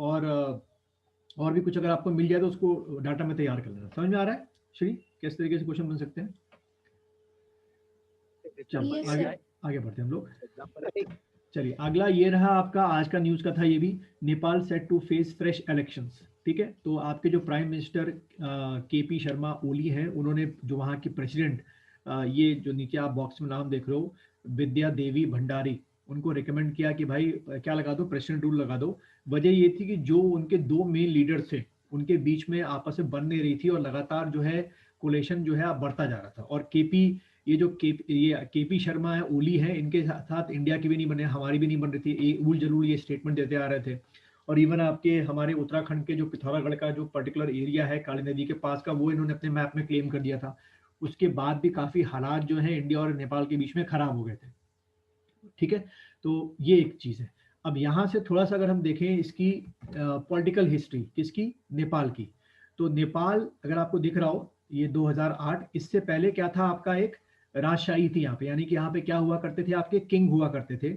और भी कुछ अगर आपको मिल जाए तो उसको डाटा में तैयार कर लेना। समझ में आ रहा है श्री, किस तरीके से क्वेश्चन बन सकते हैं? चलिए Yes, आगे sir. आगे बढ़ते हैं हम लोग। चलिए अगला ये रहा आपका आज का न्यूज का था ये भी, Nepal set to face fresh elections. ठीक है, तो आपके जो prime minister KP Sharma Oli हैं, उन्होंने जो वहाँ की प्रेसिडेंट, ये जो नीचे आप बॉक्स में नाम देख रहे हो, विद्या देवी भंडारी, उनको रिकमेंड किया कि भाई क्या लगा दो, प्रेसिडेंट रूल लगा दो। वजह ये थी कि जो उनके दो मेन लीडर थे, उनके बीच में आपस में बन नहीं रही थी और लगातार जो है कोलेशन जो है बढ़ता जा रहा था। और ये जो केपी शर्मा है, ओली है, इनके साथ इंडिया की भी नहीं बने, हमारी भी नहीं बन रही थी, उल जलूल ये स्टेटमेंट देते आ रहे थे। और इवन आपके हमारे उत्तराखंड के जो पिथौरागढ़ का जो पर्टिकुलर एरिया है काली नदी के पास का, वो इन्होंने अपने मैप में क्लेम कर दिया था। उसके बाद भी काफी हालात जो है इंडिया और नेपाल के बीच में खराब हो गए थे। ठीक है, तो ये एक चीज है। अब यहाँ से थोड़ा सा अगर हम देखें इसकी पॉलिटिकल हिस्ट्री, किसकी, नेपाल की। तो नेपाल अगर आपको दिख रहा हो ये 2008, इससे पहले क्या था आपका, एक राजशाही थी यहाँ पे, यानी कि यहाँ पे क्या हुआ करते थे, आपके किंग हुआ करते थे।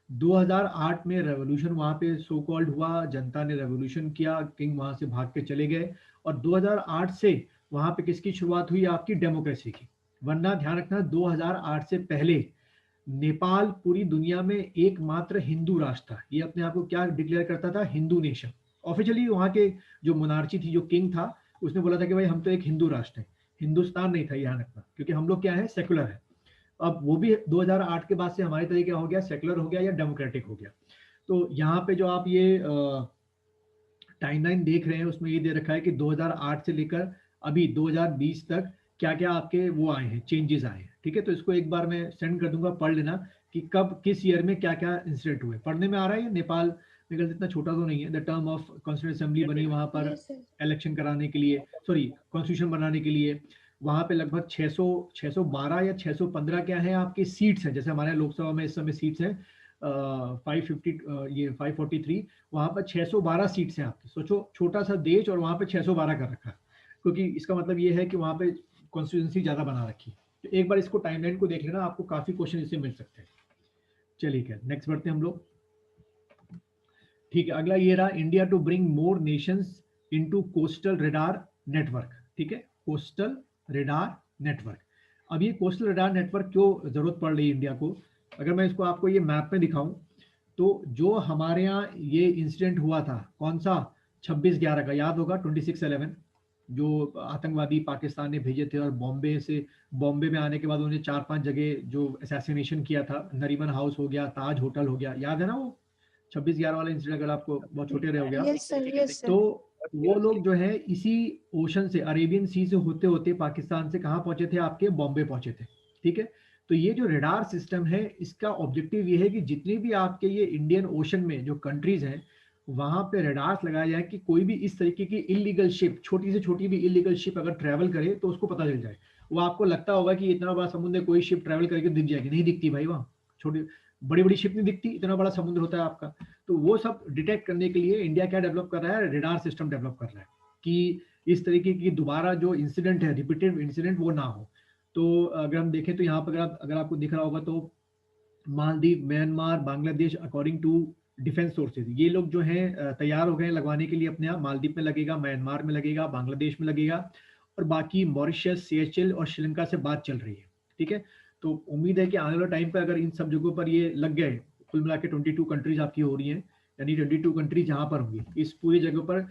2008 में रेवोल्यूशन वहाँ पे सो कॉल्ड हुआ, जनता ने रेवोल्यूशन किया, किंग वहाँ से भाग के चले गए, और 2008 से वहाँ पे किसकी शुरुआत हुई, आपकी डेमोक्रेसी की। वरना ध्यान रखना 2008 से पहले नेपाल पूरी दुनिया में एकमात्र हिंदू राष्ट्र था। ये अपने आप को क्या डिक्लेयर करता था, हिंदू नेशन। ऑफिशियली वहाँ के जो मोनार्ची थी, जो किंग था, उसने बोला था कि भाई हम तो एक हिंदू राष्ट्र हैं, हिंदुस्तान नहीं था, ध्यान रखना, क्योंकि हम लोग क्या है, सेकुलर है। अब वो भी 2008 के बाद से हमारे तरीके हो गया, सेकुलर हो गया या डेमोक्रेटिक हो गया। तो यहाँ पे जो आप ये टाइमलाइन देख रहे हैं, उसमें ये दे रखा है कि 2008 से लेकर अभी 2020 तक क्या क्या आपके वो आए हैं, चेंजेस आए हैं। ठीक है, तो इसको एक बार मैं सेंड कर दूंगा, पढ़ लेना कि कब किस ईयर में क्या क्या इंसिडेंट हुए। पढ़ने में आ रहा है ये, नेपाल मेरे इतना छोटा तो नहीं है। The term of constituent assembly बनी वहां पर Yes, sir. इलेक्शन कराने के लिए, सॉरी कॉन्स्टिट्यूशन बनाने के लिए। वहां पे लगभग 612 या 615 क्या है आपकी सीट्स हैं, जैसे हमारे लोकसभा में इस समय सीट्स हैं 550, ये 543, वहां पर 612 सीट्स हैं आपकी। सोचो छोटा सा देश और वहां पे 612 कर रखा है, क्योंकि इसका मतलब ये है कि वहां पे कॉन्स्टिट्यूंसी ज्यादा बना रखी है। तो एक बार इसको टाइमलाइन को देख लेना, आपको काफी क्वेश्चन इससे मिल सकते हैं। चलिए क्या नेक्स्ट बढ़ते हैं हम लोग। ठीक है, अगला ये रहा, India to bring more nations into coastal radar network. ठीक है, कोस्टल रेडार नेटवर्क। अब ये कोस्टल रेडार नेटवर्क क्यों जरूरत पड़ रही है इंडिया को, अगर मैं इसको आपको ये मैप में दिखाऊं, तो जो हमारे यहाँ ये इंसिडेंट हुआ था, कौन सा, 26/11 का, याद होगा 26/11, जो आतंकवादी पाकिस्तान ने भेजे थे, और बॉम्बे में आने के बाद उन्होंने 4-5 जगह जो असैसिनेशन किया था, नरीमन हाउस हो गया, ताज होटल हो गया, याद है ना वो 26/11 वाला इंसिडेंट, अगर आपको बहुत छोटे रहे हो गया। Yes, sir. Yes, sir. तो वो लोग जो है इसी ओशन से, अरेबियन सी से होते होते पाकिस्तान से कहाँ पहुंचे थे, आपके बॉम्बे पहुंचे थे। ठीक है, तो ये जो रेडार सिस्टम है, इसका ऑब्जेक्टिव ये है कि जितनी भी आपके ये इंडियन ओशन में जो कंट्रीज हैं, वहां पे रेडार्स लगाए जाए कि कोई भी इस तरीके की इलीगल शिप, छोटी से छोटी भी इलीगल शिप अगर ट्रैवल करे तो उसको पता चल जाए। वो आपको लगता होगा कि इतना बड़ा समुद्र, कोई शिप ट्रैवल करके दिख जाएगी, नहीं दिखती भाई, वहाँ छोटी बड़ी बड़ी शिप नहीं दिखती, इतना बड़ा समुद्र होता है आपका। तो वो सब डिटेक्ट करने के लिए इंडिया क्या डेवलप कर रहा है, रेडार सिस्टम डेवलप कर रहा है, कि इस तरीके की दोबारा जो इंसिडेंट है, रिपीटेड इंसिडेंट, वो ना हो। तो अगर हम देखें तो यहाँ पर अगर आपको दिख रहा होगा तो Maldives, Myanmar, Bangladesh, according to defence sources, ये लोग जो हैं तैयार हो गए लगवाने के लिए अपने आप। मालदीव में लगेगा, म्यांमार में लगेगा, बांग्लादेश में लगेगा, और बाकी मॉरिशस, सीएचएल और श्रीलंका से बात चल रही है। ठीक है, तो उम्मीद है कि आने वाले टाइम पर अगर इन सब जगहों पर ये लग गए, कुल मिला के 22 कंट्रीज आपकी हो रही हैं, यानी 22 कंट्रीज जहाँ पर होंगी इस पूरी जगह पर,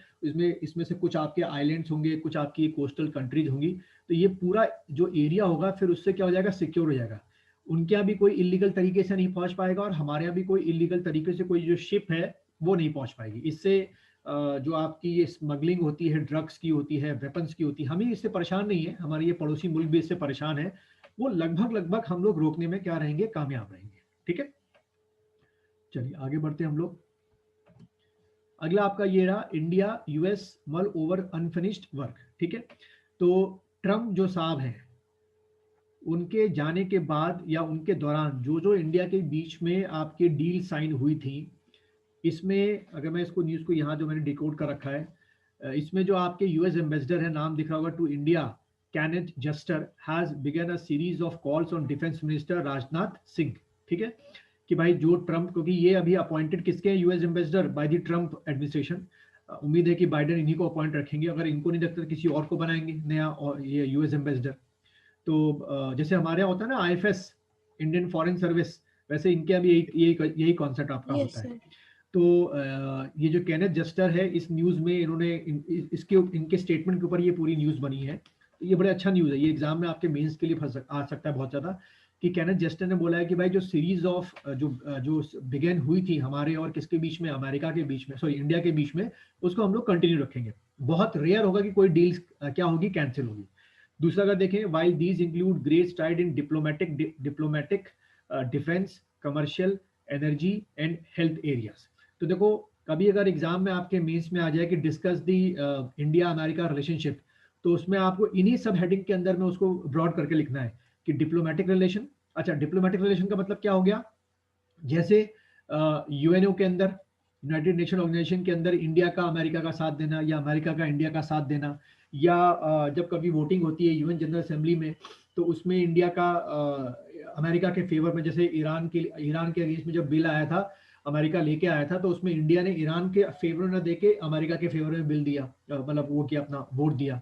इसमें से कुछ आपके आइलैंड्स होंगे, कुछ आपकी कोस्टल कंट्रीज होंगी। तो ये पूरा जो एरिया होगा फिर उससे क्या हो जाएगा, सिक्योर हो जाएगा। उनके यहाँ भी कोई इलीगल तरीके से नहीं पहुंच पाएगा, और हमारे यहाँ भी कोई इलीगल तरीके से कोई जो शिप है वो नहीं पहुंच पाएगी। इससे जो आपकी ये स्मगलिंग होती है, ड्रग्स की होती है, वेपन्स की होती है, हम ही इससे परेशान नहीं है, हमारे ये पड़ोसी मुल्क भी इससे परेशान है। वो लगभग हम लोग रोकने में क्या रहेंगे, कामयाब रहेंगे। ठीक है, चलिए आगे बढ़ते हैं हम लोग। अगला आपका ये रहा, इंडिया यूएस मल ओवर अनफिनिश्ड वर्क। ठीक है, तो ट्रम्प जो साहब हैं, उनके जाने के बाद या उनके दौरान जो जो इंडिया के बीच में आपके डील साइन हुई थी, इसमें अगर मैं इसको न्यूज़ को यहाँ जो मैंने डिकोड कर रखा है, इसमें जो आपके यूएस एम्बेसडर है, नाम दिख रहा होगा to India, Kenneth Jester has begun a series of calls on Defense Minister Rajnath Singh, ठीक है, कि भाई जो ट्रम्प, क्योंकि ये अभी अपॉइंटेड किसके हैं, US ambassador by the Trump administration. उम्मीद है कि बाइडेन इन्हीं को अपॉइंट रखेंगे, अगर इनको नहीं रखते तो किसी और को बनाएंगे नया और ये यूएस एम्बेसडर। तो जैसे हमारे यहाँ होता है ना आईएफएस, इंडियन फॉरेन सर्विस, वैसे इनके अभी यही कॉन्सेप्ट आपका होता है। तो ये जो केनेथ जस्टर है, इस न्यूज़ में इन्होंने इनके स्टेटमेंट के ऊपर ये पूरी न्यूज़ बनी है। तो ये बड़ा अच्छा न्यूज़ है, ये एग्जाम में आपके मेंस के लिए आ सकता है बहुत ज़्यादा, कि केनेथ जस्टर ने बोला है कि भाई जो सीरीज ऑफ जो बिगेन हुई थी हमारे और किसके बीच में, अमेरिका के बीच में, सॉरी इंडिया के बीच में, उसको हम लोग कंटिन्यू रखेंगे। बहुत रेयर होगा कि कोई डील क्या होगी, कैंसिल होगी। दूसरा अगर देखें, while these include great STRIDE in diplomatic defence, commercial, energy and health areas. तो देखो, कभी अगर एग्जाम में आपके मेंस में आ जाए कि डिस्कस दी इंडिया अमेरिका रिलेशनशिप, तो उसमें आपको इन्हीं सब हेडिंग के अंदर में उसको ब्रॉड करके लिखना है कि डिप्लोमेटिक रिलेशन। अच्छा, डिप्लोमेटिक रिलेशन का मतलब क्या हो गया, जैसे यूएनओ के अंदर, यूनाइटेड नेशन ऑर्गेनाइजेशन के अंदर इंडिया का अमेरिका का साथ देना, या अमेरिका का इंडिया का साथ देना, या जब कभी वोटिंग होती है यूएन जनरल असेंबली में, तो उसमें इंडिया का अमेरिका के फेवर में, जैसे ईरान के अगेंस्ट में जब बिल आया था, अमेरिका लेके आया था, तो उसमें इंडिया ने ईरान के फेवर न देके अमेरिका के फेवर में बिल दिया, मतलब वो किया, अपना वोट दिया।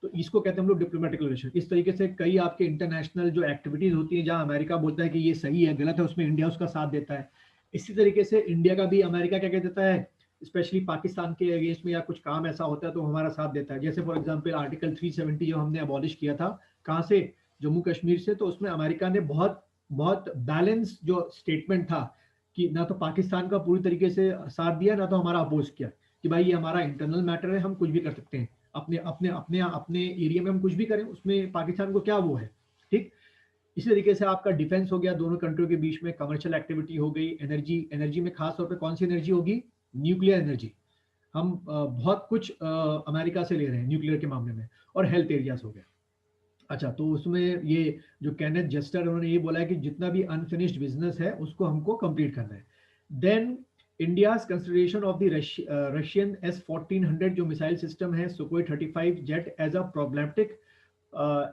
तो इसको कहते हैं हम लोग डिप्लोमेटिक रिलेशन। इस तरीके से कई आपके इंटरनेशनल जो एक्टिविटीज होती हैं, जहां अमेरिका बोलता है कि ये सही है, गलत है, उसमें इंडिया उसका साथ देता है। इसी तरीके से इंडिया का भी अमेरिका क्या कह देता है, स्पेशली पाकिस्तान के अगेंस्ट में या कुछ काम ऐसा होता है तो हमारा साथ देता है। जैसे फॉर एग्जांपल आर्टिकल 370 जो हमने अबॉलिश किया था, कहाँ से, जम्मू कश्मीर से, तो उसमें अमेरिका ने बहुत बहुत बैलेंस जो स्टेटमेंट था, कि ना तो पाकिस्तान का पूरी तरीके से साथ दिया, ना तो हमारा अपोज किया, कि भाई ये हमारा इंटरनल मैटर है, हम कुछ भी कर सकते हैं, अपने अपने अपने अपने एरिया में हम कुछ भी करें, उसमें पाकिस्तान को क्या वो है, ठीक। इसी तरीके से आपका डिफेंस हो गया, दोनों कंट्रियों के बीच में कमर्शियल एक्टिविटी हो गई, एनर्जी में खास तौर पे कौन सी एनर्जी होगी, न्यूक्लियर एनर्जी। हम बहुत कुछ अमेरिका से ले रहे हैं न्यूक्लियर के मामले में, और हेल्थ एरियाज हो गया। अच्छा, तो उसमें ये जो केनेथ जस्टर, उन्होंने ये बोला है कि जितना भी अनफिनिश्ड बिजनेस है उसको हमको कंप्लीट करना है। Then India's consideration of the Russian S-1400 जो मिसाइल सिस्टम है, Sukhoi 35 jet, as a problematic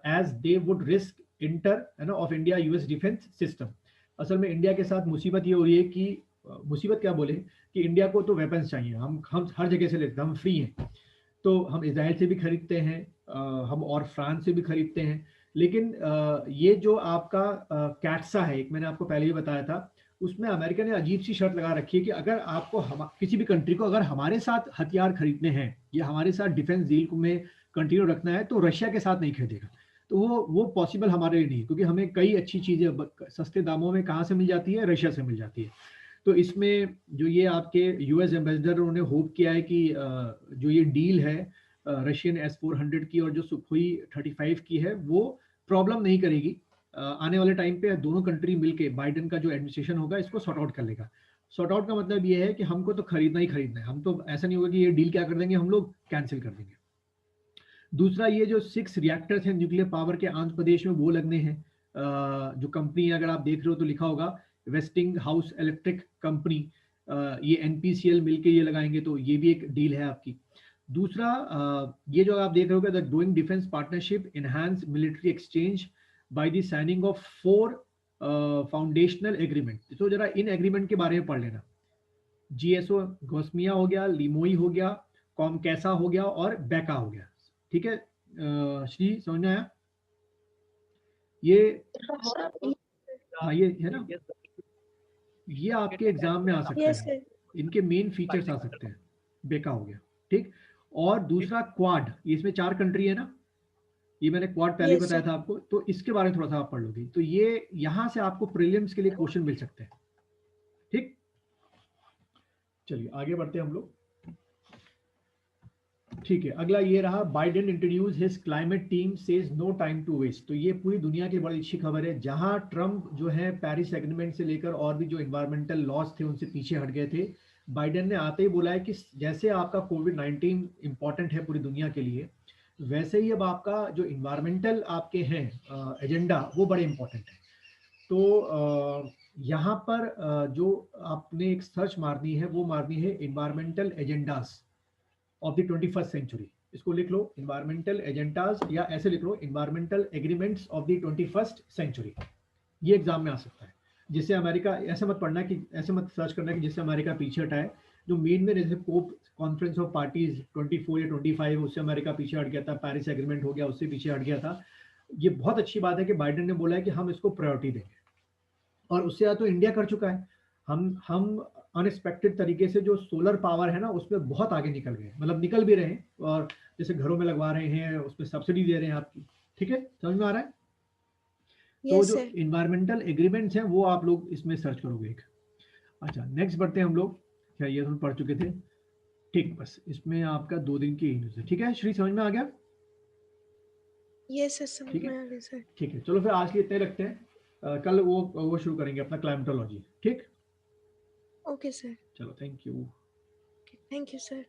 as they would risk inter है ना of India US defence system. असल में इंडिया के साथ मुसीबत ये हो रही है कि मुसीबत क्या बोले, कि इंडिया को तो वेपन्स चाहिए, हम हर जगह से लेते हैं, हम फ्री हैं, तो हम इजराइल से भी खरीदते हैं, हम और फ्रांस से भी खरीदते हैं। लेकिन ये जो आपका कैट्सा है, एक मैंने आपको पहले ही बताया था, उसमें अमेरिका ने अजीब सी शर्त लगा रखी है कि अगर आपको किसी भी कंट्री को अगर हमारे साथ हथियार खरीदने हैं या हमारे साथ डिफेंस डील में कंटिन्यू रखना है, तो रशिया के साथ नहीं खरीदेगा। तो वो पॉसिबल हमारे लिए नहीं, क्योंकि हमें कई अच्छी चीज़ें सस्ते दामों में कहाँ से मिल जाती है, रशिया से मिल जाती है। तो इसमें जो ये आपके यूएस एम्बेसडर, उन्होंने होप किया है कि जो ये डील है रशियन S-400 की और जो सुखोई 35 की है, वो प्रॉब्लम नहीं करेगी। आने वाले टाइम पे दोनों कंट्री मिलके, बाइडेन का जो एडमिनिस्ट्रेशन होगा, इसको सॉर्ट आउट कर लेगा। सॉर्ट आउट का मतलब ये है कि हमको तो खरीदना ही खरीदना है, हम तो ऐसा नहीं होगा कि ये डील क्या कर देंगे, हम लोग कैंसिल कर देंगे। दूसरा, ये जो 6 रिएक्टर्स हैं न्यूक्लियर पावर के आंध्र प्रदेश में, वो लगने हैं। जो कंपनी अगर आप देख रहे हो तो लिखा होगा वेस्टिंग हाउस इलेक्ट्रिक कंपनी, ये NPCL मिलके ये लगाएंगे, तो ये भी एक डील है आपकी। दूसरा, ये जो आप देख रहे हो, the growing defence partnership enhance military exchange by the signing off 4 foundational agreement. तो जरा इन एग्रीमेंट के बारे में पढ़ लेना। GSO गोस्मिया हो गया, लिमोई हो गया, कॉमकैसा हो गया, और बैका हो गया, ठीक है। श्री, समझ में आया ये? हाँ, ये है ना, ये आपके एग्जाम में आ सकता है, इनके मेन फीचर्स आ सकते हैं। बेका हो गया, ठीक। और दूसरा क्वाड, इसमें 4 कंट्री है ना, ये मैंने क्वाड पहले बताया था आपको, तो इसके बारे में थोड़ा सा आप पढ़ लोगे, तो ये यहां से आपको प्रीलिम्स के लिए क्वेश्चन मिल सकते हैं, ठीक। चलिए आगे बढ़ते हैं हम लोग, ठीक है। अगला ये रहा, Biden introduce his climate team says no time to waste. तो ये पूरी दुनिया की बड़ी अच्छी खबर है, जहां ट्रम्प जो है पेरिस एग्रीमेंट से लेकर और भी जो इन्वायरमेंटल लॉज थे उनसे पीछे हट गए थे, बाइडेन ने आते ही बोला है कि जैसे आपका कोविड-19 इंपॉर्टेंट है पूरी दुनिया के लिए, वैसे ही अब आपका जो इन्वायरमेंटल आपके हैं एजेंडा, वो बड़े इंपॉर्टेंट है। तो यहाँ पर जो आपने एक सर्च मारनी है, वो मारनी है environmental agendas of the 21st century. इसको लिख लो, इन्वायरमेंटल एजेंडाज, या ऐसे लिख लो, environmental agreements of the 21st century. ये एग्जाम में आ सकता है। जिससे अमेरिका, ऐसे मत पढ़ना कि, ऐसे मत सर्च करना कि जिससे अमेरिका पीछे हटाए। जो मेन में जैसे पोप कॉन्फ्रेंस ऑफ पार्टीज 24 या 25, उससे अमेरिका पीछे हट गया था, पेरिस एग्रीमेंट हो गया, उससे पीछे हट गया था। ये बहुत अच्छी बात है कि बाइडेन ने बोला है कि हम इसको प्रायोरिटी देंगे, और उससे ज़्यादा तो इंडिया कर चुका है। हम अनएक्सपेक्टेड तरीके से जो सोलर पावर है ना, उसमें बहुत आगे निकल गए, मतलब निकल भी रहे हैं, और जैसे घरों में लगवा रहे हैं, उसमें सब्सिडी दे रहे हैं आपकी। ठीक है, समझ में आ रहा है? तो यस जो सर। इन्वायरमेंटल एग्रीमेंट्स हैं वो आप लोग इसमें सर्च करोगे एक। अच्छा, नेक्स्ट बढ़ते हैं हम लोग। क्या ये तो पढ़ चुके थे? ठीक, बस इसमें आपका 2 दिन की न्यूज़ है। ठीक है श्री, समझ में आ गया? यस सर, समझ ठीक है, में आ गया सर। ठीक है, चलो फिर आज के इतने रखते हैं। कल वो शुरू करेंगे अपना क्लाइमेटोलॉजी। ठीक, ओके सर। चलो, thank you. Thank you sir.